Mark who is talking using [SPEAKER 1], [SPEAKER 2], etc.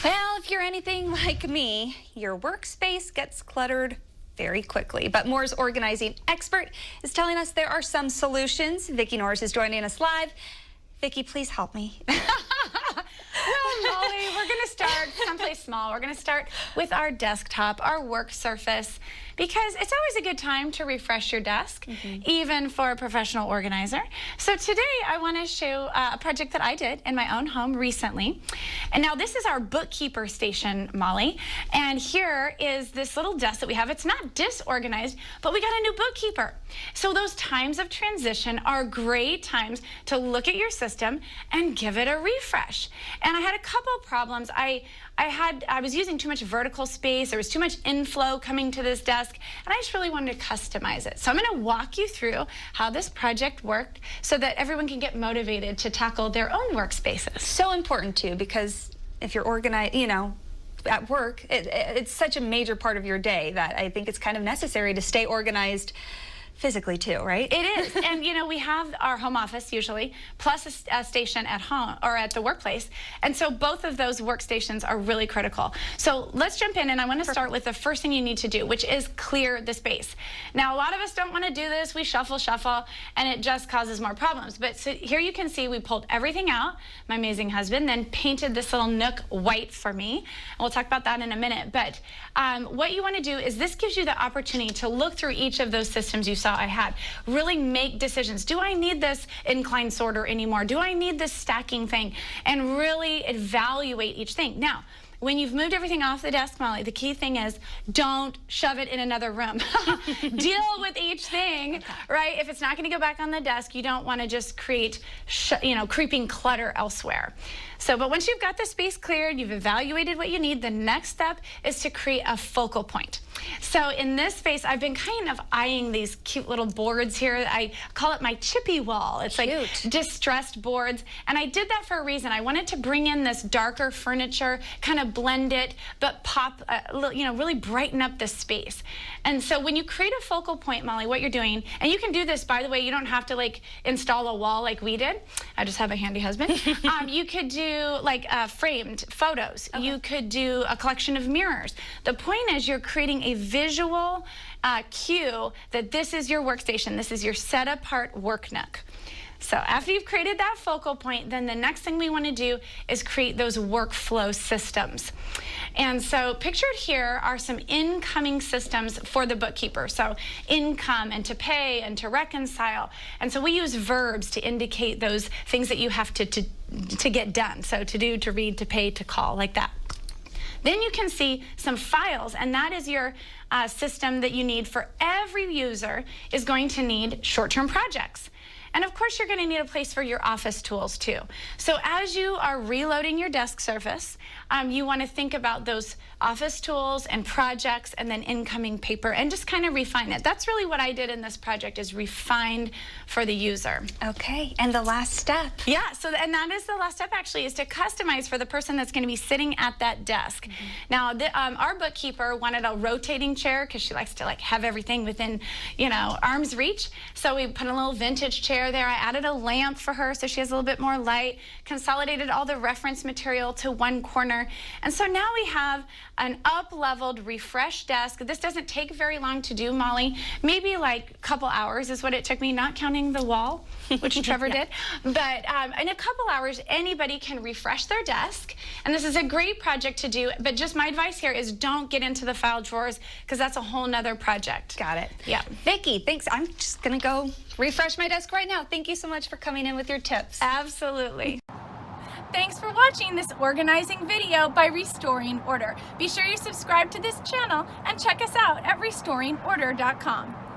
[SPEAKER 1] Well, if you're anything like me, your workspace gets cluttered very quickly. But Moore's organizing expert is telling us there are some solutions. Vicki Norris is joining us live. Vicki, please help me.
[SPEAKER 2] Well, Molly, we're going to start someplace small. We're going to start with our desktop, our work surface, because it's always a good time to refresh your desk, even for a professional organizer. So today I want to show a project that I did in my own home recently. And now this is our bookkeeper station, Molly. And here is this little desk that we have. It's not disorganized, but we got a new bookkeeper. So those times of transition are great times to look at your system and give it a refresh. And I had a couple of problems. I was using too much vertical space. There was too much inflow coming to this desk, and I just really wanted to customize it. So I'm going to walk you through how this project worked so that everyone can get motivated to tackle their own workspaces.
[SPEAKER 1] So important too, because if you're organized, at work, it's such a major part of your day that I think it's kind of necessary to stay organized physically too, right?
[SPEAKER 2] It is. And we have our home office usually, plus a station at home or at the workplace. And so both of those workstations are really critical. So let's jump in, and I want to start with the first thing you need to do, which is clear the space. Now, a lot of us don't want to do this. We shuffle, and it just causes more problems. But so here you can see we pulled everything out. My amazing husband then painted this little nook white for me. And we'll talk about that in a minute. But what you want to do is this gives you the opportunity to look through each of those systems you saw I had. Really make decisions. Do I need this inclined sorter anymore? Do I need this stacking thing? And really evaluate each thing. Now, when you've moved everything off the desk, Molly, the key thing is don't shove it in another room. Deal with each thing, right? If it's not going to go back on the desk, you don't want to just create, creeping clutter elsewhere. So, but once you've got the space cleared, you've evaluated what you need, the next step is to create a focal point. So in this space, I've been kind of eyeing these cute little boards here. I call it my chippy wall. It's like distressed boards. And I did that for a reason. I wanted to bring in this darker furniture, kind of blend it, but pop, really brighten up the space. And so when you create a focal point, Molly, what you're doing, and you can do this, by the way, you don't have to install a wall like we did. I just have a handy husband. You could do framed photos. You could do a collection of mirrors. The point is you're creating a visual cue that this is your workstation. This is your set apart work nook. So after you've created that focal point, then the next thing we want to do is create those workflow systems. And so pictured here are some incoming systems for the bookkeeper. So income and to pay and to reconcile. And so we use verbs to indicate those things that you have to get done. So to do, to read, to pay, to call, like that. Then you can see some files, and that is your system that you need for every user is going to need short-term projects. And of course, you're going to need a place for your office tools too. So as you are reloading your desk surface, you want to think about those office tools and projects and then incoming paper and just kind of refine it. That's really what I did in this project, is refined for the user.
[SPEAKER 1] Okay, and the last step.
[SPEAKER 2] Yeah, and that is the last step actually, is to customize for the person that's going to be sitting at that desk. Now, our bookkeeper wanted a rotating chair because she likes to have everything within, arm's reach. So we put a little vintage chair there. I added a lamp for her so she has a little bit more light, consolidated all the reference material to one corner. And so now we have an up-leveled, refreshed desk. This doesn't take very long to do, Molly. Maybe a couple hours is what it took me, not counting the wall, which Trevor did. But in a couple hours, anybody can refresh their desk. And this is a great project to do. But just my advice here is don't get into the file drawers, because that's a whole nother project.
[SPEAKER 1] Got it.
[SPEAKER 2] Yeah.
[SPEAKER 1] Vicki, thanks. I'm just going to go refresh my desk right now. Thank you so much for coming in with your tips.
[SPEAKER 2] Absolutely. Thanks for watching this organizing video by Restoring Order. Be sure you subscribe to this channel and check us out at restoringorder.com.